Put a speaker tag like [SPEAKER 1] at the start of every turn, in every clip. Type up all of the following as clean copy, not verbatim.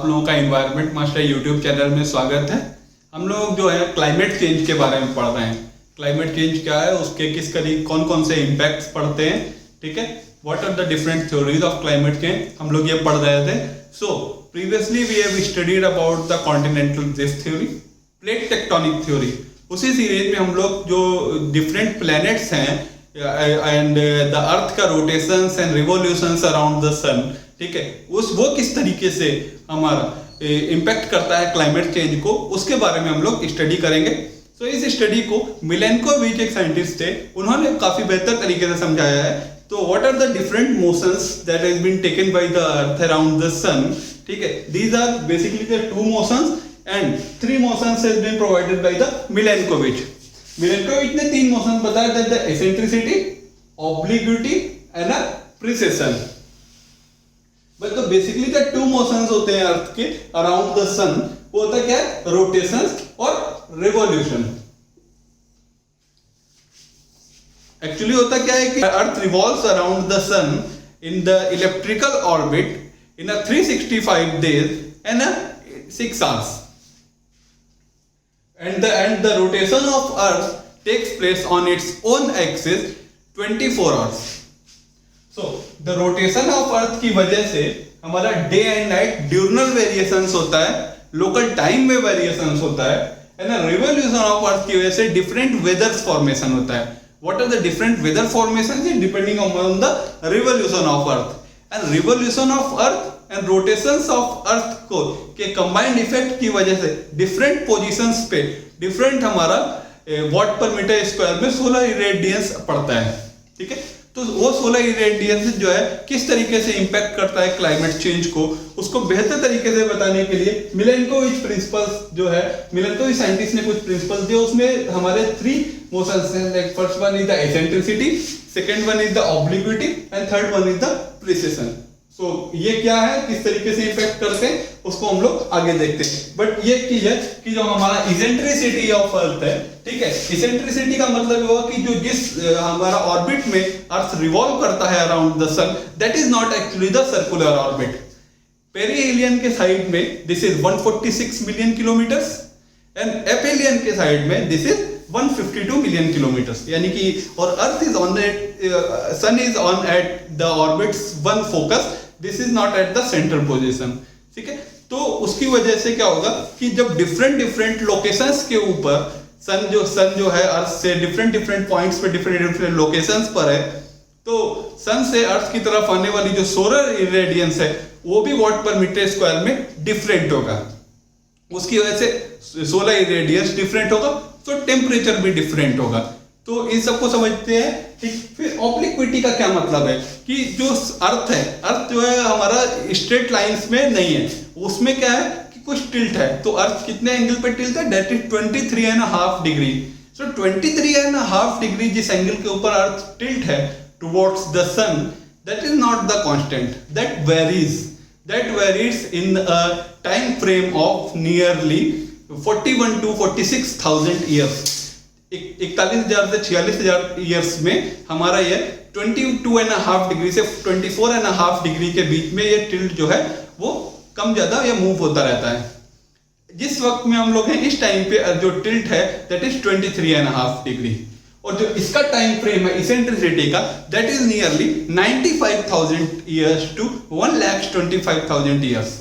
[SPEAKER 1] आप लोगों का इन्वायरमेंट मास्टर यूट्यूब चैनल में स्वागत है। हम लोग जो है क्लाइमेट चेंज के बारे में पढ़ रहे हैं। क्लाइमेट चेंज क्या है, उसके किस करीब कौन कौन से इम्पैक्ट्स पड़ते हैं, ठीक है। What are the different theories of climate change, हम लोग ये पढ़ रहे थे। So previously we have studied about the continental drift theory, plate tectonic theory. उसी सीरीज में हम लोग जो डिफरेंट प्लैनेट्स हैं एंड द अर्थ का rotations and revolutions around the sun, ठीक है, वो किस तरीके से हमारा इम्पैक्ट करता है क्लाइमेट चेंज को, उसके बारे में हम लोग स्टडी करेंगे। तो इस स्टडी को मिलेनकोविच एक साइंटिस्ट थे, उन्होंने काफी बेहतर तरीके से समझाया है। तो what are the different motions that has been taken by the earth around the sun, ठीक है। These are basically the two motions and three motions has been provided by the Milankovitch. Milankovitch ने तीन motions बताया, that the eccentricity, obliquity and precession. But तो basically the two motions होते हैं अर्थ के around the सन, वो होता क्या है, रोटेशन और रिवॉल्यूशन। एक्चुअली होता क्या है कि earth revolves around the sun in the electrical orbit in a 365 days and 6 hours. And the rotation of Earth takes place on its own axis 24 hours. So the rotation of Earth की वजह से हमारा day and night diurnal variations होता है, local time में variations होता है, and revolution of अर्थ की वजह से डिफरेंट वेदर फॉर्मेशन होता है। What are the different weather formation depending on the revolution of earth, and revolution of earth and rotations of earth को के कंबाइंड इफेक्ट की वजह से डिफरेंट पोजीशंस पे डिफरेंट हमारा वॉट पर मीटर स्क्वायर में सोलर इरेडियंस पड़ता है, ठीक है। तो वो सोलर इरेडियंस जो है किस तरीके से इंपैक्ट करता है क्लाइमेट चेंज को, उसको बेहतर तरीके से बताने के लिए मिलेनकोविच प्रिंसिपल्स जो है, मिलेनकोविच साइंटिस्ट ने कुछ प्रिंसिपल्स दिए, उसमें हमारे थ्री मोशंस हैं। Like first one is the eccentricity, second one is the obliquity and third one is the precession. So ये क्या है, किस तरीके से इंपैक्ट करते हैं, उसको हम लोग आगे देखते हैं। बट ये चीज है कि जो हमारा इसेंट्रिसिटी ऑफ अर्थ है, ठीक है, इसेंट्रिसिटी का मतलब हुआ कि जो जिस हमारा ऑर्बिट में अर्थ रिवॉल्व करता है around the sun, that is not actually the circular orbit. Perihelion के साइड में this is 146 million kilometres and aphelion के साइड में दिस इज 152 मिलियन किलोमीटर्स, यानी कि और earth is on sun is on at the orbits one focus, this is not at the central position, ठीक है। तो उसकी वजह से क्या होगा कि जब डिफरेंट लोकेशंस के ऊपर सन जो है अर्थ से डिफरेंट पॉइंट्स पे डिफरेंट लोकेशंस पर है, तो सन से अर्थ की तरफ आने वाली जो सोलर इरेडियंस है वो भी वॉट पर मीटर स्क्वायर में डिफरेंट होगा। उसकी वजह से सोलर इरेडियंस डिफरेंट होगा, तो टेम्परेचर भी डिफरेंट होगा। तो इन सबको समझते हैं, ठीक। फिर ऑब्लिक्विटी का क्या मतलब है कि जो अर्थ है, अर्थ जो है हमारा स्ट्रेट लाइंस में नहीं है, उसमें क्या है कि कुछ टिल्ट है। तो अर्थ कितने एंगल पे टिल्ट है, that is 23.5 degree. So 23.5 degree जिस एंगल के ऊपर अर्थ टिल्ट है towards the sun, that is not the constant, that varies in a time frame of nearly 41 to 46,000 years. 41,000 से 46,000 ईयर्स में हमारा ये 22.5 डिग्री से 24.5 डिग्री के बीच में ये टिल्ट जो है वो कम ज्यादा या मूव होता रहता है। जिस वक्त में हम लोग हैं इस टाइम पे जो टिल्ट है दैट इज 23.5 डिग्री, और जो इसका टाइम फ्रेम है इसेंट्रिसिटी का, that is nearly 95,000 years to 1,25,000 years.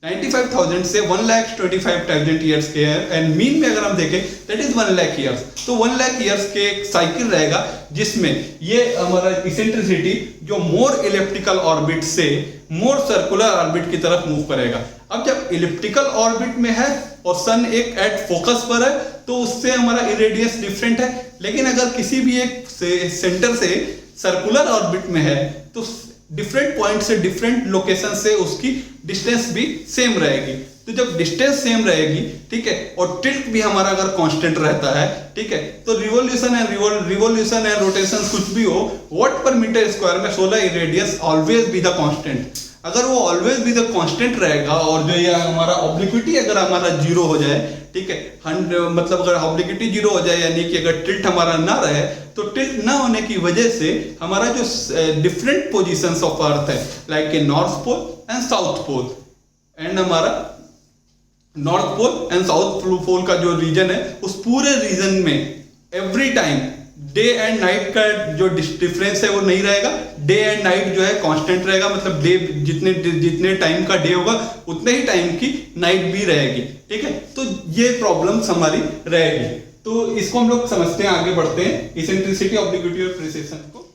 [SPEAKER 1] 95,000 से 1,25,000 ईयर्स के है, एंड मीन में अगर हम देखें दैट इज 1 लाख ईयर्स। तो 1 लाख ईयर्स के एक साइकिल रहेगा जिसमें ये हमारा इसेंट्रिसिटी जो मोर इलिप्टिकल ऑर्बिट से मोर सर्कुलर ऑर्बिट की तरफ मूव करेगा। अब जब इलिप्टिकल ऑर्बिट में है और सन एक एट फोकस पर है, तो उससे हमारा इरेडियंस डिफरेंट है। लेकिन अगर किसी भी एक सेंटर से सर्कुलर ऑर्बिट में है, तो डिफरेंट पॉइंट से डिफरेंट लोकेशन से उसकी डिस्टेंस भी सेम रहेगी। तो जब डिस्टेंस सेम रहेगी, ठीक है, और टिल्ट भी हमारा अगर कांस्टेंट रहता है, ठीक है, तो रिवोल्यूशन एंड रोटेशन कुछ भी हो, वॉट पर मीटर स्क्वायर में solar irradiance always be the constant. अगर वो ऑलवेज बी द कांस्टेंट रहेगा, और जो ये हमारा ऑब्लिक्विटी अगर हमारा जीरो हो जाए, ठीक है, मतलब अगर ऑब्लिक्विटी जीरो हो जाए, यानी कि अगर टिल्ट हमारा ना रहे, तो टिल्ट ना होने की वजह से हमारा जो डिफरेंट पोजीशंस ऑफ अर्थ है, like a north pole and south pole, and हमारा north pole and south pole का जो रीजन है, उस पूरे रीजन में every time day and night का जो डिफरेंस है वो नहीं रहेगा। डे एंड नाइट जो है कांस्टेंट रहेगा, मतलब डे जितने टाइम का डे होगा उतने ही टाइम की नाइट भी रहेगी। ठीक है, तो ये प्रॉब्लम्स हमारी रहेगी। तो इसको हम लोग समझते हैं, आगे बढ़ते हैं इसेंट्रिसिटी, ऑब्लिक्विटी और प्रिसिशन को।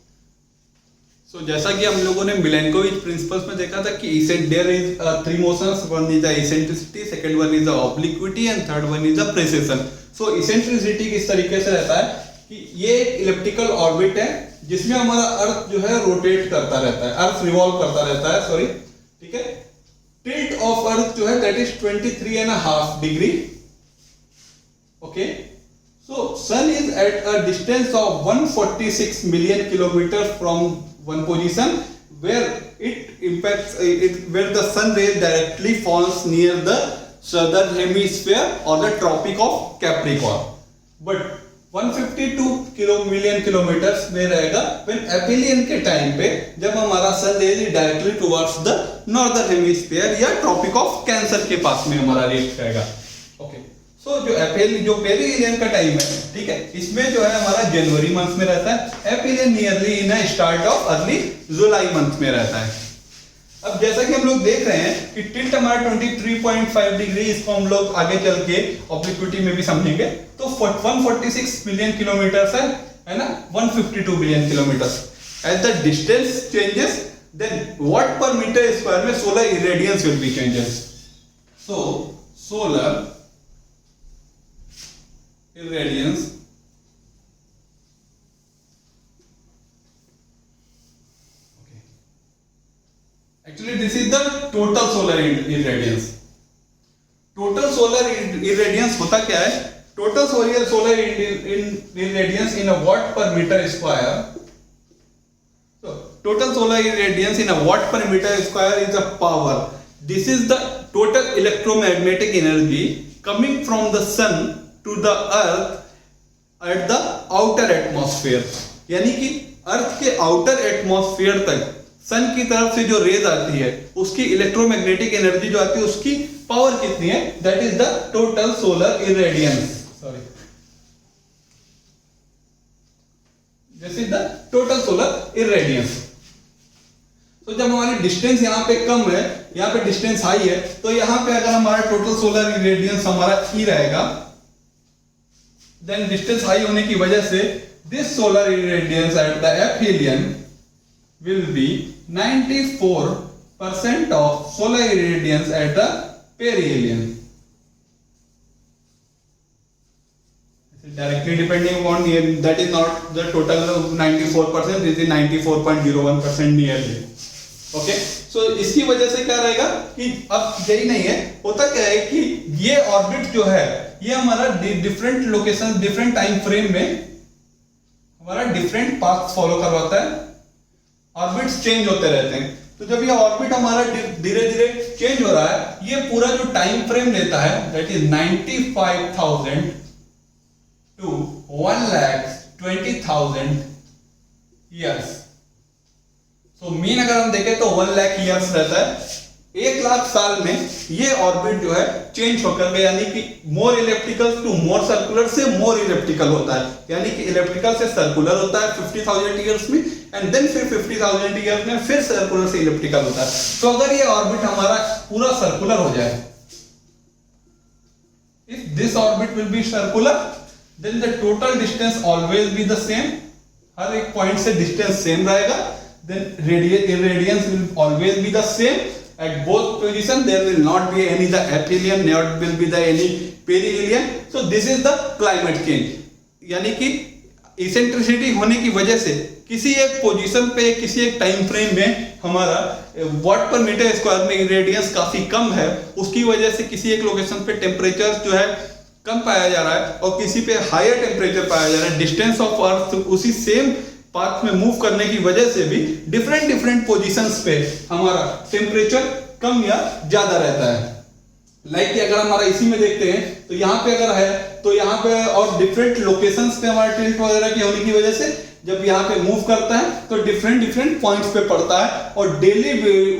[SPEAKER 1] सो जैसा कि हम लोगों ने मिलेनकोविच प्रिंसिपल्स में देखा था कि there is three motions, one is the eccentricity, second one is the obliquity and third one is the precession. So eccentricity किस तरीके से रहता है कि ये एक इलिप्टिकल ऑर्बिट है जिसमें हमारा अर्थ जो है रोटेट करता रहता है, अर्थ रिवॉल्व करता रहता है, सॉरी, ठीक है। टिल्ट ऑफ अर्थ जो है that is 23.5 degree. Okay, so sun is at a distance of 146 million kilometre from one position where it impacts where the sun rays directly falls near the southern hemisphere or the tropic of Capricorn, but 152 million kilometre में रहेगा when aphelion के time पे, जब हमारा sun rays directly towards the northern hemisphere या tropic of cancer के पास में हमारा रेज रहेगा। ओके, सो जो पेरिहिलियन का टाइम है, ठीक है, इसमें जो है हमारा जनवरी मंथ में रहता है। Aphelion nearly in start of early July month में रहता है। अब जैसा कि हम लोग देख रहे हैं कि टिल्ट हमारा 23.5 डिग्री, इसको हम लोग आगे चल के ऑब्लिक्विटी में भी समझेंगे, तो 146 मिलियन किलोमीटर है ना, 152 billion kilometre. As the distance changes then what per metre square में solar irradiance will be changes. So solar irradiance actually this is the total solar irradiance। total solar irradiance होता क्या है? total solar irradiance in a watt per meter square, so total solar irradiance in a watt per meter square is a power, this is the total electromagnetic energy coming from the sun to the earth at the outer atmosphere। यानी कि अर्थ के outer atmosphere तक सन की तरफ से जो raise आती है उसकी इलेक्ट्रोमैग्नेटिक एनर्जी जो आती है उसकी पावर कितनी है, that is the total solar irradiance, sorry, this is the total solar irradiance. तो जब हमारी डिस्टेंस यहाँ पे कम है, यहाँ पे डिस्टेंस हाई है, तो यहाँ पे अगर हमारा टोटल सोलर इरेडियंस हमारा ई रहेगा, देन डिस्टेंस हाई होने की वजह से this solar irradiance at the aphelion will be 94% of solar irradiance at the perihelion, directly depending on that is not the total 94%, this is 94.01% nearly। Okay, सो इसकी वजह से क्या रहेगा कि अब यही नहीं है, होता क्या है कि ये ऑर्बिट जो है ये हमारा different location, different time frame में हमारा डिफरेंट पाथ फॉलो करवाता है, ऑर्बिट्स चेंज होते रहते हैं। तो जब ये ऑर्बिट हमारा धीरे धीरे चेंज हो रहा है, ये पूरा जो टाइम फ्रेम लेता है दैट इज 95,000 to 1,20,000 ईयर्स। तो मीन अगर हम देखें तो 1 लाख ईयर्स रहता है। 1 लाख साल में ये ऑर्बिट जो है चेंज होकर के, यानी कि मोर इलिप्टिकल टू मोर सर्कुलर से मोर इलिप्टिकल होता है, यानी कि इलिप्टिकल से सर्कुलर होता है 50,000 ईयर्स में, एंड देन फिर 50,000 ईयर्स में फिर सर्कुलर से इलिप्टिकल होता है। तो अगर ये ऑर्बिट हमारा पूरा सर्कुलर हो जाए, if this orbit will be circular, then the total distance always be the same, हर एक पॉइंट से डिस्टेंस सेम रहेगा, then irradiance will always be the same at both position, there will not be any the aphelion, nor will be the any perihelion, so this is the climate change। यानी कि eccentricity होने की वजह से किसी एक position पे, किसी एक टाइम फ्रेम में हमारा वाट पर मीटर स्क्वायर में इरेडियंस काफी कम है, उसकी वजह से किसी एक लोकेशन पे टेम्परेचर जो है कम पाया जा रहा है और किसी पे हायर टेम्परेचर पाया जा रहा है। डिस्टेंस ऑफ अर्थ उसी सेम पाथ में मूव करने की वजह से भी डिफरेंट पोजीशंस पे हमारा टेम्परेचर कम या ज्यादा रहता है। लाइक कि अगर हमारा इसी में देखते हैं तो यहाँ पे अगर है तो यहाँ पे और डिफरेंट लोकेशंस पे हमारा टिल्ट वगैरह के होने की वजह से जब यहाँ पे मूव करता है तो डिफरेंट डिफरेंट पॉइंट्स पे पड़ता है और डेली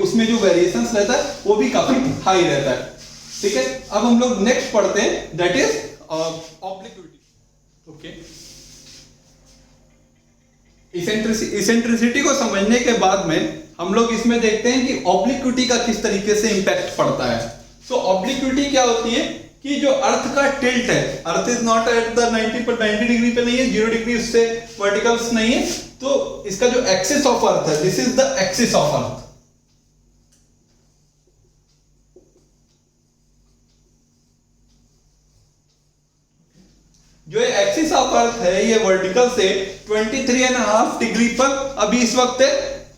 [SPEAKER 1] उसमें जो वेरिएशंस रहता है वो भी काफी हाई रहता है। ठीक है, अब हम लोग नेक्स्ट पढ़ते हैं, that is obliquity. Okay, eccentricity को समझने के बाद में हम लोग इसमें देखते हैं कि ऑब्लिक्विटी का किस तरीके से इंपैक्ट पड़ता है। सो ऑब्लिक्विटी क्या होती है कि जो अर्थ का टिल्ट है, earth is not at the 90 degree पे नहीं है, 0 डिग्री उससे वर्टिकल्स नहीं है, तो इसका जो एक्सिस ऑफ अर्थ है, this is the axis of earth. जो एक्सिस ऑफ अर्थ है ये वर्टिकल से 23.5 डिग्री पर अभी इस वक्त है,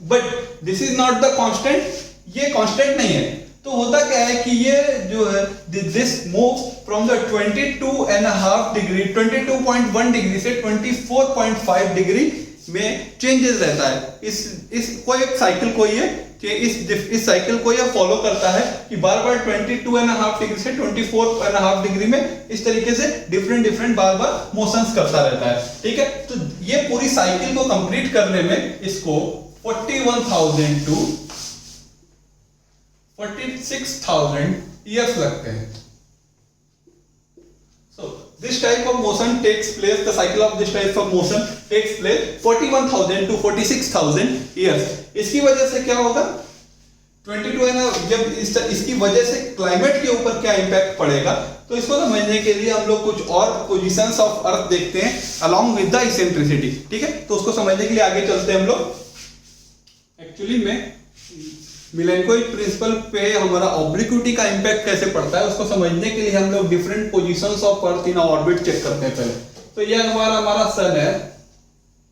[SPEAKER 1] but this is not the constant, ये कांस्टेंट नहीं है। तो होता क्या है कि ये जो है this move from the 22.5 degree 22.1 degree से 24.5 डिग्री में चेंजेस रहता है। इस कोई एक साइकिल को ये इस साइकिल को ये फॉलो करता है कि बार बार 22.5 डिग्री से 24.5 डिग्री में इस तरीके से डिफरेंट बार बार मोशंस करता रहता है। ठीक है, तो ये पूरी साइकिल को कंप्लीट करने में इसको 41,000 टू 46,000 ईयर्स लगते हैं। So this type of motion takes place, the cycle of this type of motion takes place 41,000 to 46,000 years। इसकी वजह से क्या होगा 22 है ना, जब इसकी वजह से क्लाइमेट के ऊपर क्या इंपैक्ट पड़ेगा, तो इसको समझने के लिए हम लोग कुछ और पोजीशंस ऑफ अर्थ देखते हैं अलोंग विद द इसेंट्रिसिटी। ठीक है, तो उसको समझने के लिए आगे चलते हैं हम लोग। एक्चुअली में मिलेंकोइक प्रिंसिपल पे हमारा ऑब्लिक्विटी का इंपैक्ट कैसे पड़ता है उसको समझने के लिए हम लोग different positions of earth in orbit check करते हैं पहले। तो ये हमारा सन है।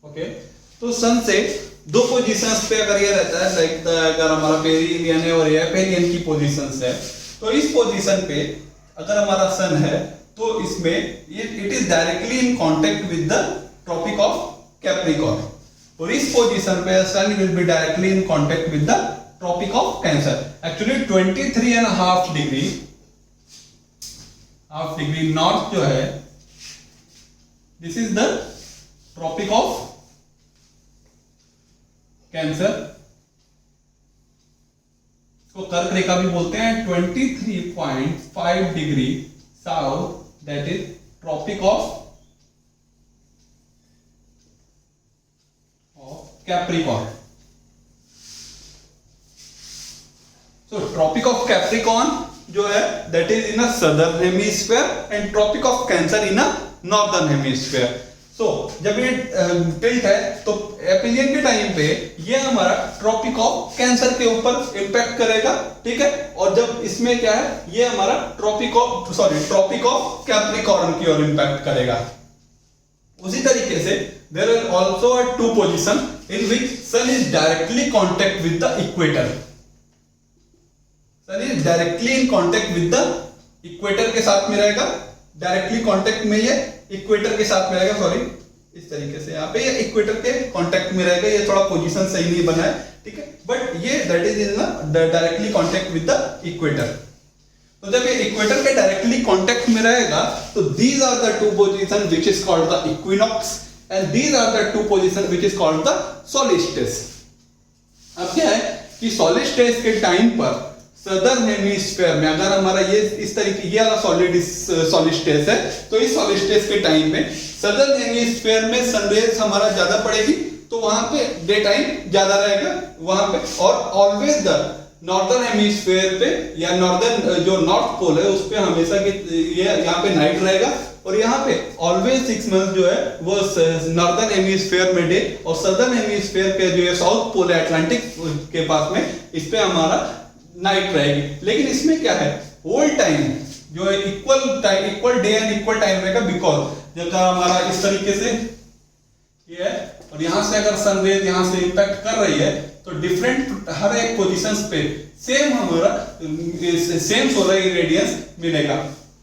[SPEAKER 1] ओके, तो सन से दो पोजीशंस पे अगर ये रहता है, लाइक अगर हमारा पेरिहिलियन है और ये एपेरियन की पोजीशंस है, तो इस पोजीशन पे अगर हमारा सन है तो इसमें it is directly in contact with the Tropic of Capricorn, और इस पोजीशन पे sun will be directly in contact with the Tropic of Cancer. Actually 23.5 degree north जो है, this is the Tropic of Cancer, इसको कर्क रेखा भी बोलते हैं। 23.5 degree south, that is Tropic of Capricorn. So Tropic of Capricorn जो है that is in a southern hemisphere and Tropic of Cancer in a northern hemisphere। So जब ये टिल्ट है तो एपिलियन के टाइम पे ये हमारा ट्रॉपिक ऑफ कैंसर के ऊपर इंपैक्ट करेगा। ठीक है, और जब इसमें क्या है ये हमारा ट्रॉपिक ऑफ कैप्रिकॉर्न की ओर इंपैक्ट करेगा। उसी तरीके से there are also two position in which sun is directly contact with the equator। Sun is directly in contact with the equator के साथ में रहेगा, डायरेक्टली कांटेक्ट में ये इक्वेटर के साथ में रहेगा, सॉरी इस तरीके से यहाँ पे ये इक्वेटर के कांटेक्ट में रहेगा। ये थोड़ा पोजीशन सही नहीं बना है, ठीक है, बट ये that is in directly contact with the equator. तो जब ये इक्वेटर के डायरेक्टली कांटेक्ट में रहेगा तो these are the two position which is called the equinox and these are the two position which is called the solstice. अब क्या है कि सोलिस्टिस के टाइम पर सदर्न हेमिस्फीयर में अगर हमारा ये इस तरीके ये वाला सोलिस्टिस है, तो इस सोलिस्टिस के टाइम में सदर्न हेमिस्फीयर में सनरेज हमारा ज्यादा पड़ेगी, तो वहां पे डे टाइम ज्यादा रहेगा वहां पे, और ऑलवेज द नॉर्दर्न हेमिस्फीयर पे या नॉर्दर्न जो नॉर्थ पोल है उस पे हमेशा ये यहाँ पे नाइट रहेगा, और यहाँ पे ऑलवेज 6 मंथ जो है वो नॉर्दर्न हेमिस्फीयर में डे, और सदर्न हेमिस्फीयर के जो है साउथ पोल है अटलांटिक के पास में, इस पे हमारा नाइट रहेगी। लेकिन इसमें क्या है होल टाइम जो है equal day and equal time रहेगा, बिकॉज जब हमारा इस तरीके से ये है और यहां से अगर सनरेज यहां से इंपैक्ट कर रही है तो डिफरेंट हर एक पोजीशंस पे सेम हमारा सेम सोलर इरेडियंस मिलेगा।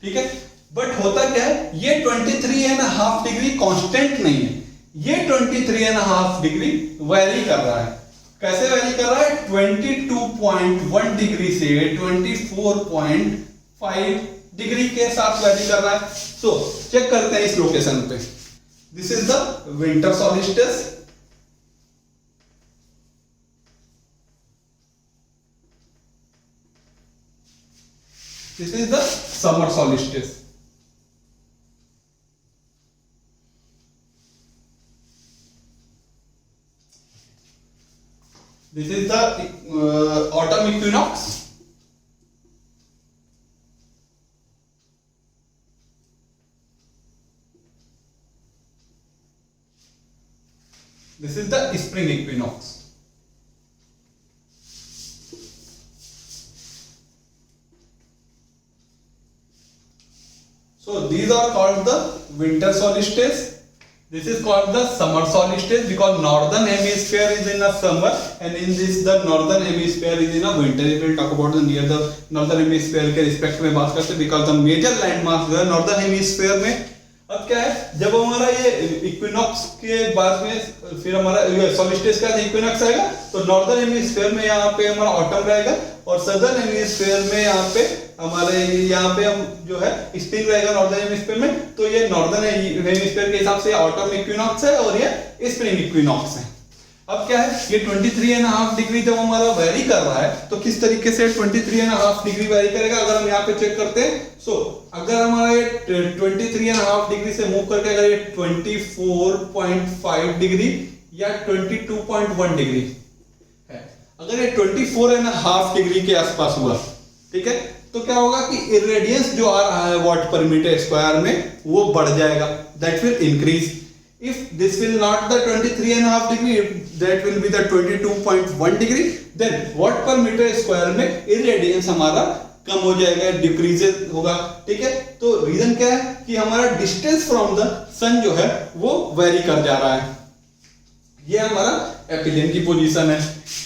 [SPEAKER 1] ठीक है, बट होता क्या है ये 23.5 डिग्री कांस्टेंट नहीं है, ये 23.5 डिग्री वेरी कर रहा है। कैसे वेरी कर रहा है 22.1 डिग्री से 24.5 डिग्री के साथ वैरी कर रहा है। सो चेक करते हैं इस लोकेशन पे। This is the winter solstice, this is the summer solstice. This is the autumn equinox. This is the spring equinox. So these are called the winter solstice. This is called the summer solstice because northern hemisphere is in a summer and in this the northern hemisphere is in a winter. We will talk about the near the northern hemisphere के respect में बात करते हैं because the major landmarks जो है northern hemisphere में। अब क्या है, जब हमारा ये इक्विनॉक्स के बाद में फिर हमारा सॉलिस्टिस का इक्विनॉक्स आएगा तो नॉर्दर्न हेमिस्फीयर में यहाँ पे हमारा ऑटम रहेगा और सदर्न हेमिस्फीयर में यहाँ पे हमारे यहाँ पे हम जो है स्प्रिंग रहेगा नॉर्दर्न हेमिस्फीयर में। तो ये नॉर्दर्न हेमिस्फीयर के हिसाब से ऑटम इक्विनॉक्स है और ये स्प्रिंग इक्विनॉक्स है। अब क्या है, ये 23.5 डिग्री जब हमारा वेरी कर रहा है तो किस तरीके से 23.5 डिग्री वेरी करेगा अगर हम यहाँ पे चेक करते हैं। सो अगर हमारा ये 23.5 डिग्री से मूव करके अगर ये 24.5 डिग्री या 22.1 डिग्री है, अगर ये 24.5 डिग्री के आसपास हुआ, ठीक है, तो क्या होगा कि इरेडियंस जो आ रहा है वॉट पर मीटर स्क्वायर में वो बढ़ जाएगा, that will increase. If this will not the 23.5 degree, that will be the 22.1 degree, then watt per meter square में irradiance हमारा कम हो जाएगा, डिक्रीजेस होगा, ठीक है। तो रीजन क्या है कि हमारा डिस्टेंस फ्रॉम द सन जो है वो वेरी कर जा रहा है। ये हमारा एपिलियन की पोजीशन है।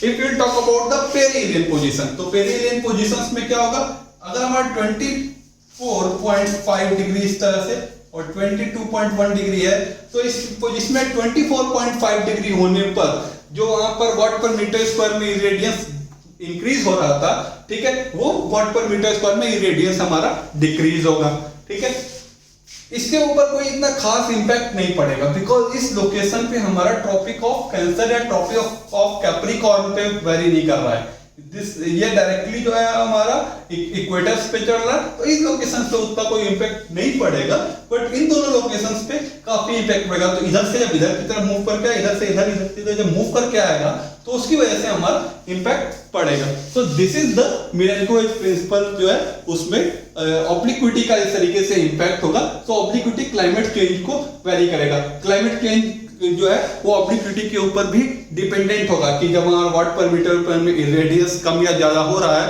[SPEAKER 1] If you talk about the perihelion position, तो पेरिलियन पोजीशंस में क्या होगा, अगर हमारा 24.5 डिग्री इस तरह से और 22.1 डिग्री है तो इस इसमें 24.5 डिग्री होने पर जो वहां पर वॉट पर मीटर स्क्वायर में इरेडियंस इंक्रीज हो रहा था, ठीक है, वो वॉट पर मीटर स्क्वायर में इरेडियंस हमारा डिक्रीज होगा, ठीक है। इसके ऊपर कोई इतना खास इंपैक्ट नहीं पड़ेगा बिकॉज इस लोकेशन पे हमारा ट्रॉपिक ऑफ कैंसर या ट्रॉपिक ऑफ कैप्रिकॉर्न पे वेरी नहीं कर रहा है। ये डायरेक्टली जो है हमारा इक्वेटर्स पे चल रहा है, तो इस लोकेशन पे उतना कोई इंपैक्ट नहीं पड़ेगा, बट इन दोनों लोकेशंस पे काफी इंपैक्ट पड़ेगा। तो इधर से जब इधर की तरफ मूव करके इधर से इधर इधर से जब मूव करके आएगा तो उसकी वजह से हमारा इंपैक्ट पड़ेगा। So this is the Milankovitch principle जो है उसमें ऑब्लिक्विटी का इस तरीके से इंपैक्ट होगा। तो ऑब्लिक्विटी क्लाइमेट चेंज को वेरी करेगा। क्लाइमेट चेंज जो है वो ऑब्लिक्विटी के ऊपर भी डिपेंडेंट होगा कि जब हमारा वॉट पर मीटर पर रेडियस कम या ज्यादा हो रहा है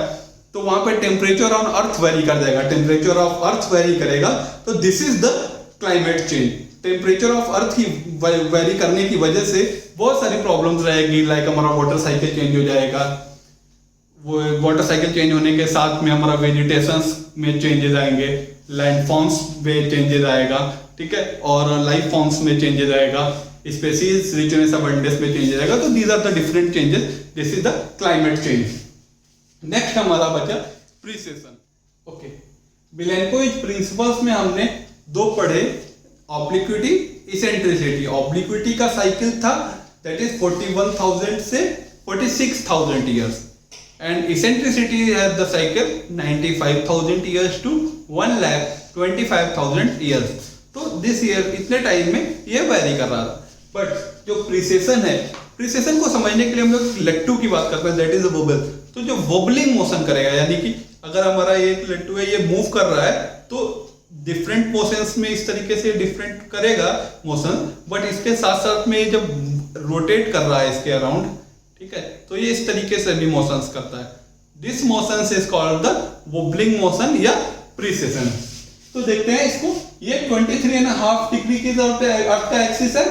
[SPEAKER 1] तो वहां पे टेम्परेचर ऑन अर्थ वेरी कर जाएगा, टेम्परेचर ऑफ अर्थ वेरी करेगा। तो this is the climate change. Temperature of earth की वेरी करने की वजह से बहुत सारी प्रॉब्लम्स रहेगी, लाइक हमारा वाटर साइकिल चेंज हो जाएगा। वो वाटर साइकिल चेंज होने के साथ में हमारा वेजिटेशन में चेंजेस आएंगे, लैंड फॉर्म्स में चेंजेस आएगा, ठीक है, और लाइफ फॉर्म्स में चेंजेस आएगा, स्पेसीज रिचनेस अबंडेंस में चेंजेस आएगा। तो these are the different changes, this is the climate change. Next हमारा बचा प्रीसेशन। ओके, मिलेनकोविच प्रिंसिपल्स में हमने दो पढ़े, ऑब्लिक्विटी, इसेंट्रिसिटी। ऑब्लिक्विटी का साइकिल था दैट इज 41,000 से 46,000 years and eccentricity has the cycle 95,000 years to 1,25,000 years. तो दिस ईयर इतने टाइम में ये वेरी कर रहा था। बट जो प्रीसेशन है, प्रीसेशन को समझने के लिए हम लोग लट्टू की बात करते हैं, दैट इज अ वोबल। तो जो वोबलिंग मोशन करेगा, यानी कि अगर हमारा एक लट्टू है ये मूव कर रहा है तो डिफरेंट मोशंस में इस तरीके से डिफरेंट करेगा मोशन, बट इसके साथ साथ में जब रोटेट कर रहा है इसके अराउंड, ठीक है, तो ये इस तरीके से भी मोशंस करता है। This motions is called the wobbling motion या प्रीसेशन। तो देखते हैं इसको, ये 23.5 डिग्री की तरफ अर्थ का एक्सिस है,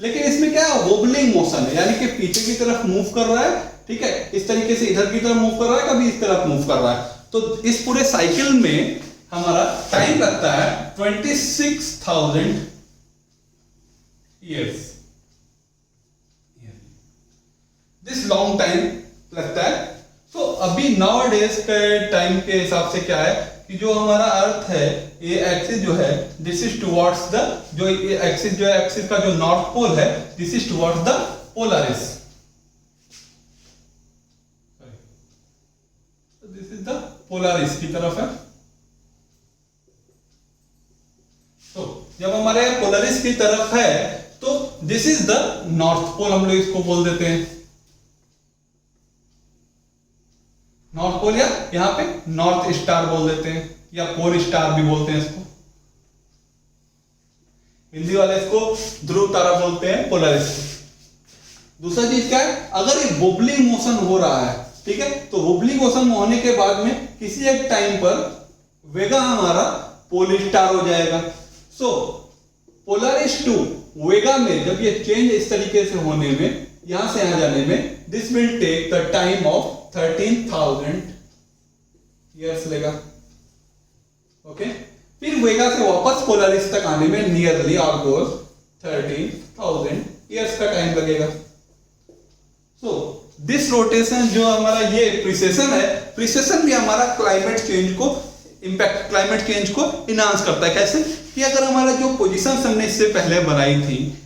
[SPEAKER 1] लेकिन इसमें क्या है, वोबलिंग मोशन है, यानी कि पीछे की तरफ मूव कर रहा है, ठीक है, इस तरीके से इधर की तरफ मूव कर रहा है, कभी इस तरफ मूव कर रहा है। तो इस पूरे साइकिल में हमारा टाइम लगता है 26,000 ईयर्स। दिस लॉन्ग टाइम लगता है। तो अभी नाउ डेज के टाइम के हिसाब से क्या है कि जो हमारा अर्थ है ये एक्सिस जो है दिस इज टुवर्ड्स द, जो ये एक्सिस जो है एक्सिस का जो नॉर्थ पोल है this is towards the Polaris, this is the Polaris की तरफ है। तो जब हमारे पोलरिस की तरफ है तो this is the north pole, हम लोग इसको बोल देते हैं नॉर्थ पोल, या यहां पे नॉर्थ स्टार बोल देते हैं, या पोल स्टार भी बोलते हैं इसको, हिंदी वाले इसको ध्रुव तारा बोलते हैं, पोलरिस। दूसरा चीज क्या है, अगर ये वोबलिंग मोशन हो रहा है, ठीक है, तो वोबलिंग मोशन होने के बाद में किसी एक टाइम पर वेगा हमारा पोल स्टार हो जाएगा। सो पोलरिस टू वेगा में जब ये चेंज इस तरीके से होने में, यहां से यहां जाने में, this will take the time of 13,000 years लेगा। ओके, फिर वेगा से वापस पोलरिस तक आने में नियरली ऑलमोस्ट 13,000 ईयर्स का टाइम लगेगा। सो दिस रोटेशन जो हमारा ये प्रिसेशन है, प्रिसेशन भी हमारा क्लाइमेट चेंज को इंपैक्ट, क्लाइमेट चेंज को इनहांस करता है। कैसे कि अगर हमारा जो पोजीशंस हमने इससे पहले बनाई थी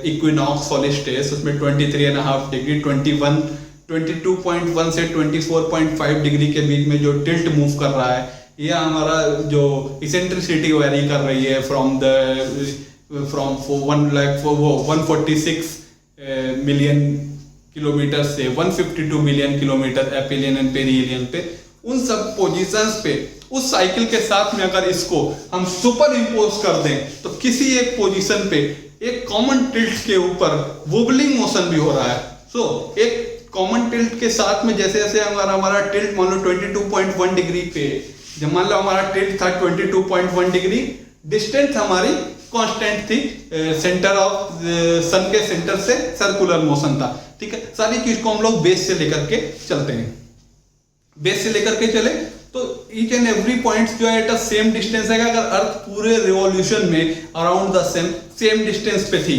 [SPEAKER 1] इक्विनॉक्स सोलिस्टिस, उसमें 23.5 डिग्री 22.1 से 24.5 डिग्री के बीच में जो टिल्ट मूव कर रहा है, ये हमारा जो इसेंट्रिसिटी वेरी कर रही है फ्रॉम 146 मिलियन किलोमीटर से 152 मिलियन किलोमीटर एपिलियन एंड पेरिहिलियन पे, उन सब पोजीशंस पे उस साइकिल के साथ में अगर इसको हम सुपर इम्पोज कर दें तो किसी एक पोजीशन पे एक कॉमन टिल्ट के ऊपर वोबलिंग मोशन भी हो रहा है। सो एक कॉमन टिल्ट के साथ में जैसे जैसे हमारा टिल्ट मान लो 22.1 डिग्री पे, जब मान लो हमारा टिल्ट था 22.1 डिग्री, डिस्टेंस हमारी कांस्टेंट थी, सेंटर ऑफ सन के सेंटर से सर्कुलर मोशन था, ठीक है। सारी चीज को हम लोग बेस से लेकर के चलते हैं, बेस से लेकर के चले तो ईच एंड एवरी पॉइंट जो है सेम डिस्टेंस है। अगर अर्थ पूरे रिवॉल्यूशन में अराउंड द सेम डिस्टेंस पे थी,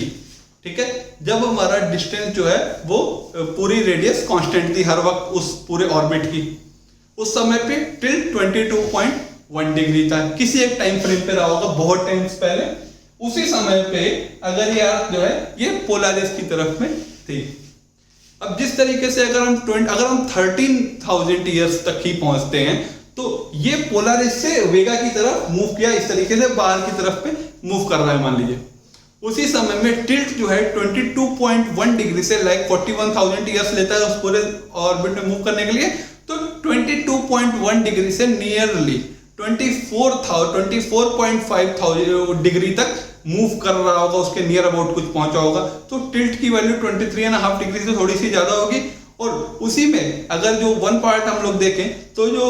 [SPEAKER 1] ठीक है, जब हमारा डिस्टेंस जो है वो पूरी रेडियस कांस्टेंट थी हर वक्त उस पूरे ऑर्बिट की, उस समय पे टिल्ट 22.1 डिग्री था, किसी एक टाइम फ्रेम पे रहा होगा बहुत टाइम्स पहले। उसी समय पे अगर ये अर्थ जो है ये पोलरिस की तरफ में थी। अब जिस तरीके से अगर हम 13,000 ईयर्स तक ही पहुंचते हैं तो ये पोलरिस से वेगा की तरफ मूव किया, इस तरीके से बाहर की तरफ पे मूव कर रहा है मान लीजिए। उसी समय में टिल्ट जो है 22.1 डिग्री से लाइक 41,000 ईयर्स लेता है उस पूरे ऑर्बिट में मूव करने के लिए, तो 22.1 डिग्री से नियरली 24.5 डिग्री तक मूव कर रहा होगा, उसके नियर अबाउट कुछ पहुंचा होगा, तो टिल्ट की वैल्यू 23.5 डिग्री से थोड़ी सी ज्यादा होगी। और उसी में अगर जो वन पार्ट हम लोग देखें तो जो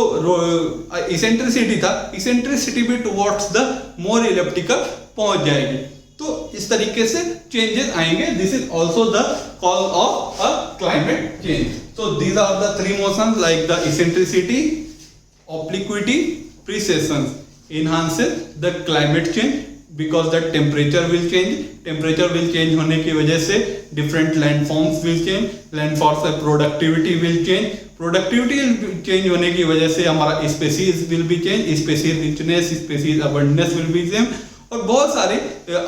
[SPEAKER 1] इसेंट्रिसिटी था, इसेंट्रिसिटी भी टुवर्ड्स द मोर इलिप्टिकल पहुंच जाएगी। तो इस तरीके से चेंजेस आएंगे। This is also the cause of a climate change. So these are the three motions like the eccentricity, obliquity, precession enhances the climate change because the temperature will change. Temperature will change होने की वजह से different landforms will change. Landforms से productivity will change. Productivity change होने की वजह से हमारा species will be change. Species richness, species abundance will be same. और बहुत सारे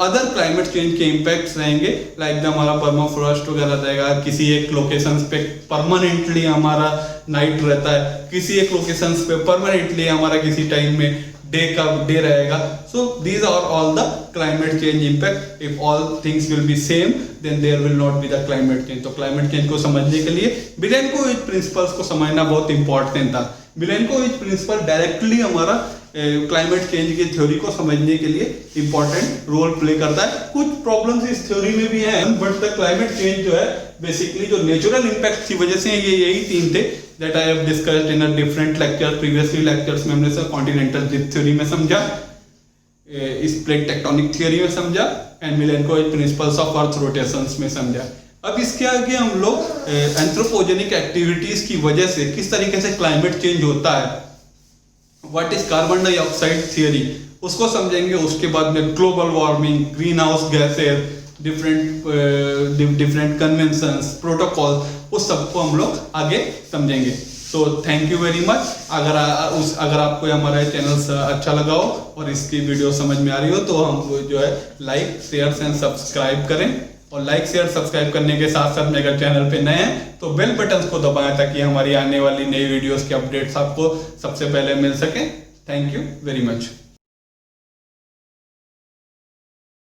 [SPEAKER 1] अदर क्लाइमेट चेंज के इम्पैक्ट्स रहेंगे लाइक हमारा परमाफ्रॉस्ट वगैरह रहेगा, किसी एक लोकेशंस पे परमानेंटली हमारा नाइट रहता है, किसी एक लोकेशंस पे परमानेंटली हमारा किसी टाइम में डे रहेगा। So these are all the climate change impact. If all things will be same then there will not be the climate change. तो क्लाइमेट चेंज को समझने के लिए मिलेनकोविच प्रिंसिपल्स को समझना बहुत इंपॉर्टेंट था। मिलेनकोविच प्रिंसिपल डायरेक्टली हमारा क्लाइमेट चेंज की थ्योरी को समझने के लिए इंपॉर्टेंट रोल प्ले करता है। कुछ प्रॉब्लम्स इस थ्योरी में भी हैं, बट द क्लाइमेट चेंज जो है बेसिकली जो नेचुरल इम्पैक्ट की वजह से ये यही तीन थे that I have discussed in a different lecture. Previously lectures में हमने सर कॉन्टिनेंटल ड्रिफ्ट थ्योरी में समझा, इस प्लेट टेक्टोनिक थ्योरी में समझा and Milankovitch principles of earth rotations में समझा। अब इसके आगे हम लोग एंथ्रोपोजेनिक एक्टिविटीज की वजह से किस तरीके से क्लाइमेट चेंज होता है, what is carbon dioxide theory, उसको समझेंगे। उसके बाद में global warming, green house gases, different conventions, protocol, उस सबको हम लोग आगे समझेंगे। So thank you very much. अगर आपको हमारा चैनल अच्छा लगा हो और इसकी वीडियो समझ में आ रही हो तो हम जो है लाइक शेयर एंड सब्सक्राइब करें, और लाइक शेयर सब्सक्राइब करने के साथ साथ में अगर चैनल पे नए हैं तो बेल बटन को दबाएं ताकि हमारी आने वाली नई वीडियोस के अपडेट्स आपको सबसे पहले मिल सके। Thank you very much.